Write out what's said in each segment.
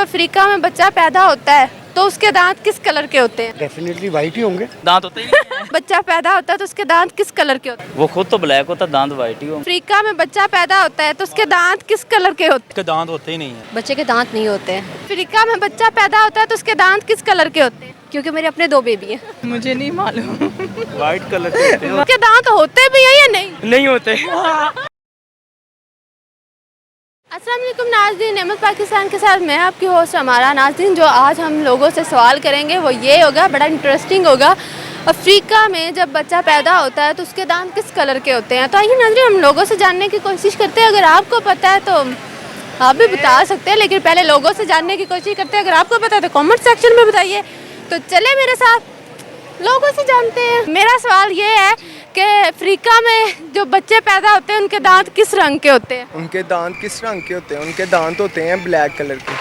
Africa में बच्चा पैदा होता है तो उसके दांत किस कलर के होते हैं? डेफिनेटली वाइट ही होंगे। दांत होते ही नहीं है। बच्चा पैदा होता है तो उसके दांत किस कलर के होते हैं? वो खुद तो ब्लैक होता, दांत वाइट ही होंगे। अफ्रीका में बच्चा पैदा होता है तो उसके दांत किस कलर के होते हैं? उसके दांत होते ही नहीं है। बच्चे के दांत नहीं होते हैं अफ्रीका में बच्चा पैदा होता है तो उसके दांत किस कलर के होते हैं? क्योंकि मेरे अपने 2 बेबी हैं। मुझे नहीं मालूम। वाइट कलर के होते हैं। उसके दांत होते भी हैं या नहीं? नहीं होते। अस्सलाम वालेकुम नाज़रीन, अहमद पाकिस्तान के साथ मैं आपकी होस्ट हमारा नाज़रीन। जो आज हम लोगों से सवाल करेंगे वो ये होगा, बड़ा इंटरेस्टिंग होगा। अफ्रीका में जब बच्चा पैदा होता है तो उसके दांत किस कलर के होते हैं? तो आइए नाज़रीन हम लोगों से जानने की कोशिश करते हैं। अगर आपको पता है तो आप भी बता सकते हैं, लेकिन पहले लोगों से जानने की कोशिश करते हैं। अगर आपको पता है तो कमेंट सेक्शन में बताइए। तो चले मेरे साथ लोगों से जानते हैं। मेरा सवाल ये है कि अफ्रीका में जो बच्चे पैदा होते हैं उनके दांत किस रंग के होते हैं? उनके दांत किस रंग के होते हैं? उनके दांत होते हैं ब्लैक कलर के।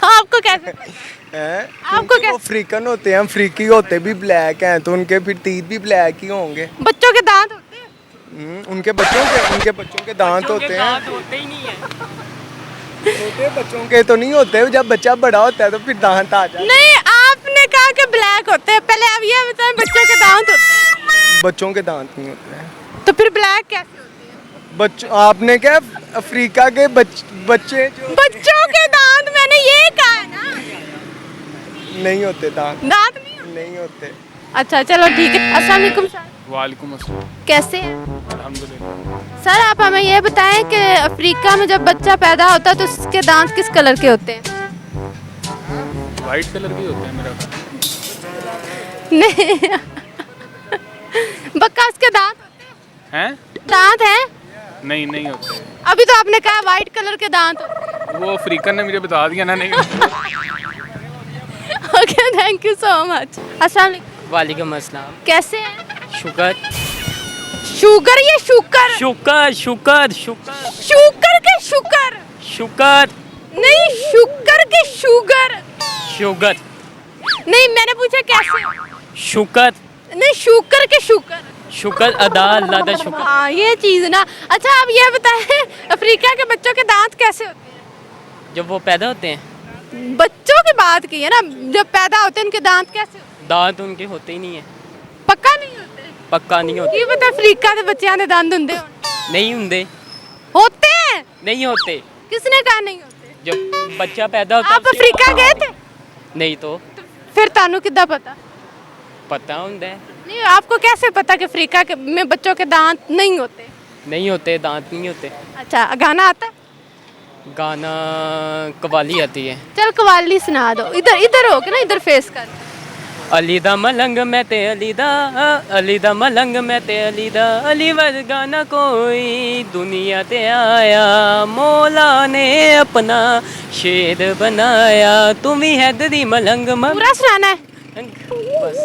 आपको कैसे हैं? आपको क्योंकि वो अफ्रीकन होते हैं, अफ्रीकी होते भी ब्लैक हैं, तो उनके फिर तीत भी ब्लैक ही होंगे। बच्चों के दांत होते हैं? उनके बच्चों के दांत होते हैं। होते ही नहीं है। छोटे बच्चों के तो नहीं होते, जब बच्चा बड़ा होता है तो फिर दांत आ जाते हैं। नहीं, आपने कहा कि ब्लैक होते हैं। पहले आप ये बताएं, बच्चों के दांत होते हैं? बच्चों के दांत नहीं होते हैं। तो फिर ब्लैक कैसे होते बच्चों आपने क्या अफ्रीका के बच्चे जो हैं? बच्चों के दांत मैंने ये कहा है ना। नहीं होते दांत, दांत नहीं होते? नहीं होते। अच्छा चलो ठीक है। अस्सलाम वालेकुम सर, वालेकुम अस्सलाम। कैसे हैं अल्हम्दुलिल्लाह। सर? आप हमें ये बताएं कि अफ्रीका में जब बच्चा पैदा होता है तो उसके दांत किस कलर के होते हैं? वाइट कलर के होते हैं मेरा ख्याल। नहीं बक्का उसके दांत होते हैं? हैं? दांत हैं? नहीं, नहीं होते। अभी तो आपने कहा वाइट कलर के दांत होते हैं। वो अफ्रीकन ने मुझे बता दिया ना, नहीं होते। Okay, thank you so much. अस्सलाम वालेकुम। वालेकुम अस्सलाम। कैसे हैं? शुगर शुगर या शुकर? शुगर शुगर शुगर शुगर के शुगर? शुगर नहीं, शुगर के शुगर शुगर नहीं। मैंने पूछा कैसे? शुगर नहीं, शुगर के शुगर। शुगर अदा अल्लाह शुक्र। हाँ, ये चीज ना। अच्छा आप ये बताएं, अफ्रीका के बच्चों के दांत कैसे होते हैं? जब वो पैदा होते हैं, बच्चों की बात की है ना, जब पैदा होते हैं उनके दांत कैसे होते हैं? दांत उनके होते ही नहीं है। पक्का नहीं होते? पक्का नहीं होते। ये बता, अफ्रीका के बच्चों के दांत होंगे? नहीं होंगे। होते हैं? नहीं होते। किसने कहा नहीं होते? जब बच्चा पैदा होता आप अफ्रीका गए थे? नहीं तो फिर तानू किद्दां पता? पता होता है। नहीं, आपको कैसे पता कि अफ्रीका के में बच्चों के दांत नहीं होते? नहीं होते, दांत नहीं होते। अच्छा, गाना आता है? गाना कवाली आती है। चल कवाली सुना दो। इधर इधर हो के ना, इधर फेस कर। अली दा मलंग मैं ते अली दा मलंग मैं ते अली वर्गा ना कोई दुनिया ते आया, मौला ने अपना शेर बनाया, तुम ही हैदरी मलंग पूरा सुनाना है? बस।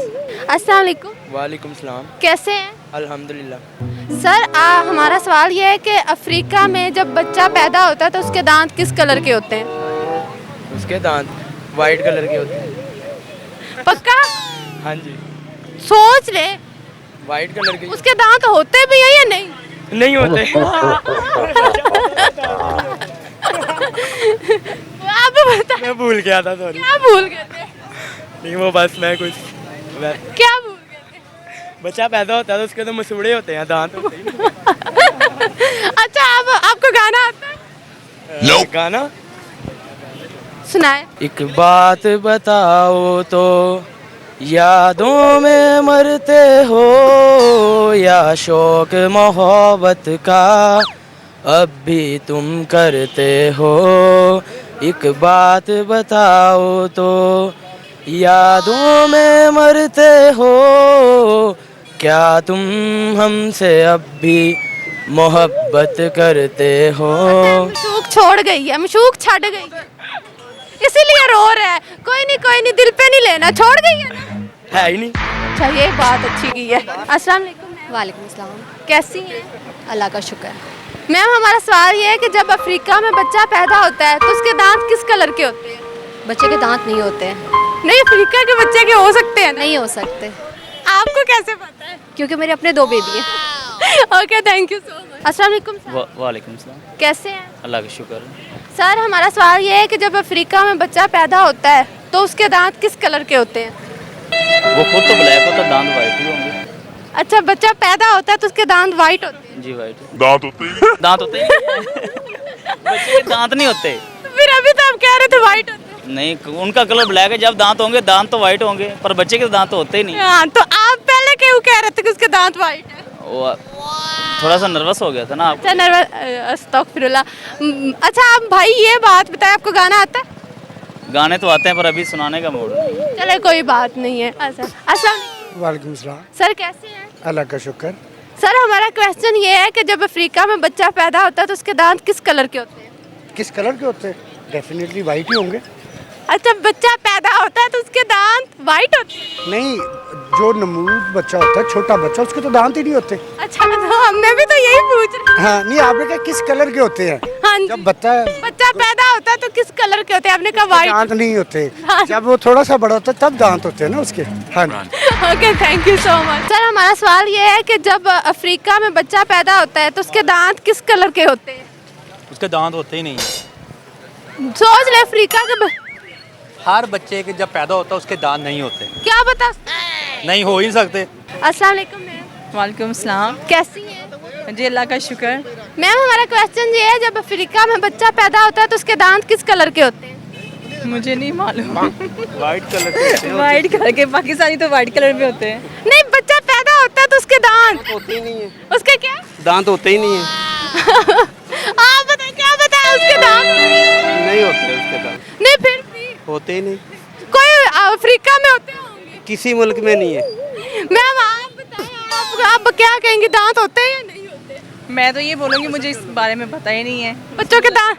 अस्सलाम वालेकुम। वालेकुम सलाम। कैसे हैं अल्हम्दुलिल्लाह। सर? हमारा सवाल ये है कि अफ्रीका में जब बच्चा पैदा होता है तो उसके दांत किस कलर के होते हैं? उसके दांत वाइट कलर के होते हैं। पक्का? हाँ जी, सोच ले। वाइट कलर के। उसके दांत होते भी हैं या नहीं? नहीं होते। आप बता। मैं भूल गया था, सॉरी। क्या भूल गए थे? नहीं, वो बस मैं कुछ क्या भूल गए थे? बच्चा पैदा होता है तो उसके तो मसूड़े होते हैं, दांत होते हैं। अच्छा, आपको गाना आता है? गाना सुनाए। एक बात बताओ तो, यादों में मरते हो या शौक मोहब्बत का अब भी तुम करते हो? एक बात बताओ तो, यादों में मरते हो क्या तुम हमसे अब भी मोहब्बत करते हो? मशूक छोड़ गई है, मशूक छड़ गई है, इसीलिए रो रहा है। कोई नहीं, दिल पे नहीं लेना, छोड़ गई है ना? है ही नहीं। अच्छा, ये बात अच्छी की है। अस्सलाम वालेकुम। वालेकुम अस्सलाम। कैसी हैं? अल्लाह का शुक्र। मैम, हमारा सवाल ये है कि जब अफ्रीका में बच्चा पैदा होता है तो उसके दांत किस कलर के होते हैं? बच्चे के दांत नहीं होते हैं। नहीं, अफ्रीका के बच्चे के हो सकते हैं ना? नहीं हो सकते। आपको कैसे पता है? क्योंकि मेरे अपने 2 बेबी हैं। Okay, thank you so much. अस्सलाम वालेकुम सर। वालेकुम सलाम। कैसे हैं? अल्लाह का शुक्र। सर हमारा सवाल ये है कि जब अफ्रीका में बच्चा पैदा होता है तो उसके दांत किस कलर के होते हैं? वो खुद तो ब्लैक होता, दांत वाइट ही होंगे। अच्छा, बच्चा पैदा होता है तो उसके दांत वाइट होते हैं? जी वाइट दांत होते ही बच्चे के दांत नहीं होते। फिर अभी तो आप कह रहे थे वाइट होते हैं। नहीं, उनका कलर ब्लैक है। जब दांत होंगे दांत तो वाइट होंगे, पर बच्चे के दांत तो होते ही नहीं। हाँ, तो आप पहले क्यों कह रहे थे कि उसके दांत वाइट है? वो थोड़ा सा नर्वस हो गया था ना आप। अच्छा, अस्तगफिरुल्लाह। अच्छा, आप भाई ये बात बताएं, आपको गाना आता है? गाने तो आते हैं पर अभी सुनाने का मूड नहीं। चले, कोई बात नहीं है। अच्छा, अस्सलाम वालेकुम सलाम। सर, कैसे हैं? अल्लाह का शुक्र। सर हमारा क्वेश्चन ये है कि जब अफ्रीका में बच्चा पैदा होता है तो उसके दांत किस कलर के होते हैं? किस कलर के होते हैं? डेफिनेटली वाइट ही होंगे। अच्छा, बच्चा पैदा होता है तो उसके दांत वाइट होते हैं? नहीं, जो नमूद बच्चा होता है, छोटा बच्चा, उसके तो दांत ही नहीं होते। अच्छा, तो हमने भी तो यही पूछ रहे। हाँ, नहीं, आपने कहा किस कलर के होते हैं? हाँ जी। जब बच्चा पैदा होता है तो किस कलर के होते हैं? आपने कहा वाइट। दांत नहीं होते। हाँ। जब वो थोड़ा सा बड़ा होता है तब दांत होते हैं ना उसके। हाँ जी। Okay, thank you so much. Sir हमारा सवाल ये है कि जब अफ्रीका में बच्चा पैदा होता है तो उसके दांत किस कलर के होते हैं? उसके दांत होते ही नहीं है। सोच ले, अफ्रीका के हर बच्चे के जब पैदा होता है उसके दांत नहीं होते, क्या बता। नहीं हो ही नहीं सकते। अस्सलाम वालेकुम मैम। वालेकुम सलाम। कैसी हैं? जी अल्लाह का शुक्र। मैम हमारा क्वेश्चन ये है, जब अफ्रीका में बच्चा पैदा होता है तो उसके दांत किस कलर के होते हैं? मुझे नहीं मालूम। वाइट कलर के वाइट कलर के, पाकिस्तानी तो वाइट कलर में होते हैं। नहीं, बच्चा पैदा होता है तो उसके दांत होते ही नहीं है, उसके क्या? दांत होते ही नहीं है। आप बताएं, क्या बताएं उसके दांत? नहीं होते उसके दांत, नहीं, फिर भी होते ही नहीं, कोई अफ्रीका में होते होंगे। किसी मुल्क में नहीं है। मैम आप बताएं, आप क्या कहेंगे, दांत होते हैं या नहीं होते? मैं तो ये बोलूँगी, मुझे इस बारे में पता ही नहीं है। बच्चों के दांत,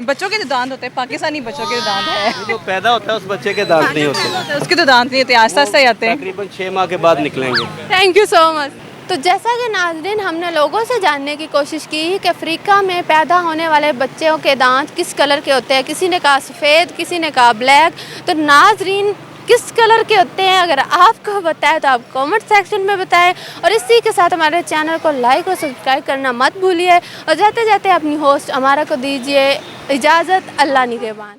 बच्चों के तो दांत होते हैं, पाकिस्तानी बच्चों के दांत है। जो पैदा होता है उस बच्चे के दांत नहीं होते, उसके तो दांत नहीं होते, आस्ता आस्ता ही आते हैं। तकरीबन 6 माह के बाद निकलेंगे। Thank you so much. तो जैसा कि नाज़रीन, हमने लोगों से जानने की कोशिश की कि अफ्रीका में पैदा होने वाले बच्चों के दांत किस कलर के होते हैं। किसी ने कहा सफ़ेद, किसी ने कहा ब्लैक। तो नाज़रीन, किस कलर के होते हैं अगर आपको बताएं तो आप कमेंट सेक्शन में बताएं। और इसी के साथ हमारे चैनल को लाइक और सब्सक्राइब करना मत भूलिए। और जाते जाते अपनी होस्ट अमारा को दीजिए इजाज़त। अल्लाह निगहबान।